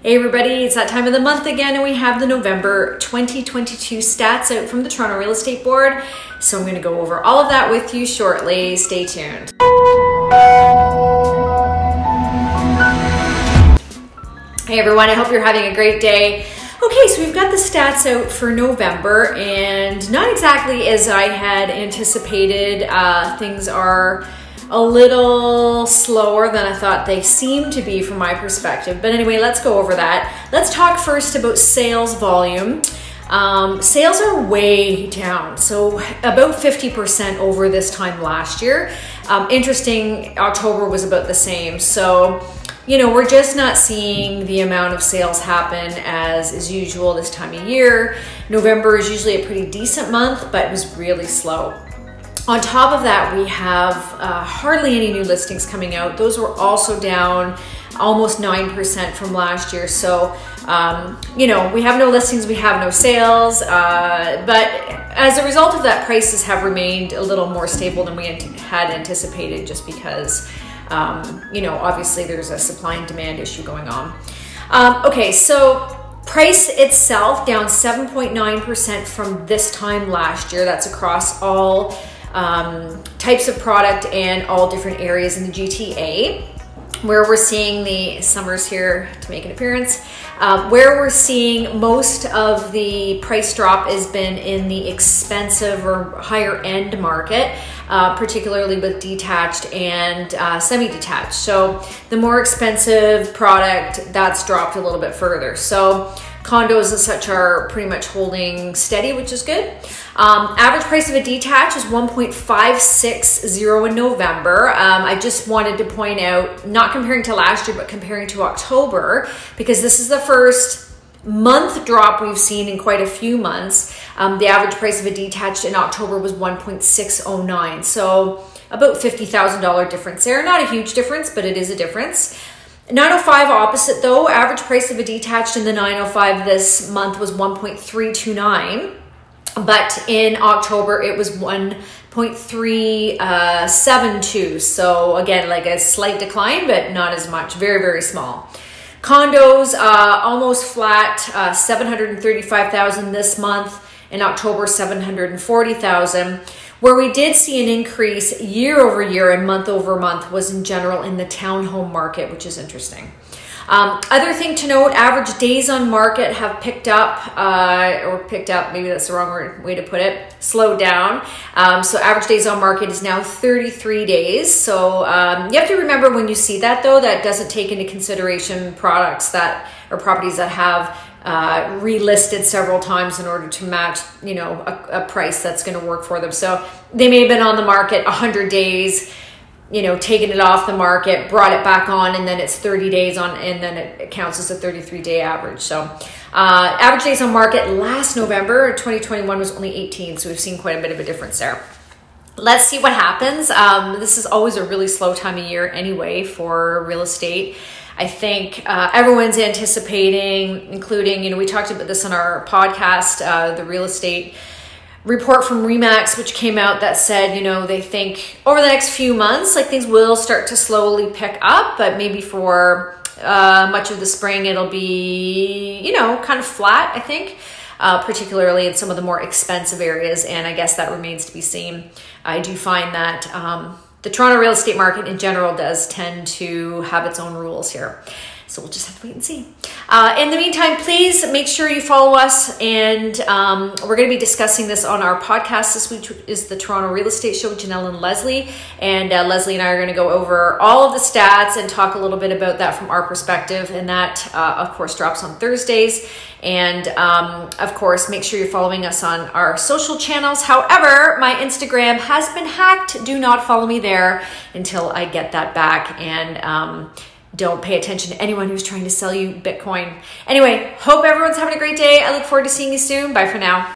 Hey everybody, it's that time of the month again, and we have the November 2022 stats out from the Toronto Real Estate Board. So I'm going to go over all of that with you shortly. Stay tuned. Hey everyone, I hope you're having a great day. Okay, so we've got the stats out for November, and not exactly as I had anticipated. Things are a little slower than I thought they seemed to be from my perspective. But anyway, let's go over that. Let's talk first about sales volume. Sales are way down, so about 50% over this time last year. Interesting, October was about the same. So, you know, we're just not seeing the amount of sales happen as is usual this time of year. November is usually a pretty decent month, but it was really slow. On top of that, we have hardly any new listings coming out. Those were also down almost 9% from last year. So, you know, we have no listings, we have no sales, but as a result of that, prices have remained a little more stable than we had anticipated, just because, you know, obviously there's a supply and demand issue going on. Okay, so price itself down 7.9% from this time last year. That's across all types of product and all different areas in the GTA. Where we're seeing the summers here to make an appearance, where we're seeing most of the price drop has been in the expensive or higher end market, particularly with detached and semi-detached. So the more expensive product, that's dropped a little bit further. So condos and such are pretty much holding steady, which is good. Average price of a detached is 1.560 in November. I just wanted to point out, not comparing to last year, but comparing to October, because this is the first month drop we've seen in quite a few months. The average price of a detached in October was 1.609. So about $50,000 difference there. Not a huge difference, but it is a difference. 905 opposite though, average price of a detached in the 905 this month was 1.329, but in October it was 1.372. So again, like a slight decline, but not as much, very, very small. Condos, almost flat, 735,000 this month. In October, 740,000. Where we did see an increase year over year and month over month was in general in the townhome market, which is interesting. Other thing to note, average days on market have picked up, maybe that's the wrong way to put it, slowed down. So average days on market is now 33 days. So you have to remember when you see that though, that doesn't take into consideration products that, or properties that have relisted several times in order to match, you know, a price that's going to work for them. So they may have been on the market 100 days, you know, taken it off the market, brought it back on, and then it's 30 days on, and then it counts as a 33-day average. So average days on market last November 2021 was only 18, so we've seen quite a bit of a difference there. Let's see what happens. This is always a really slow time of year anyway for real estate. I think everyone's anticipating, including, you know, we talked about this on our podcast, the real estate report from RE/MAX, which came out that said, you know, they think over the next few months, like things will start to slowly pick up, but maybe for much of the spring, it'll be, you know, kind of flat, I think, particularly in some of the more expensive areas. And I guess that remains to be seen. I do find that the Toronto real estate market in general does tend to have its own rules here. So we'll just have to wait and see. In the meantime, please make sure you follow us. And we're going to be discussing this on our podcast this week, which is the Toronto Real Estate Show with Janelle and Leslie. And Leslie and I are going to go over all of the stats and talk a little bit about that from our perspective. And that, of course, drops on Thursdays. And of course, make sure you're following us on our social channels. However, my Instagram has been hacked. Do not follow me there until I get that back. And don't pay attention to anyone who's trying to sell you Bitcoin. Anyway, hope everyone's having a great day. I look forward to seeing you soon. Bye for now.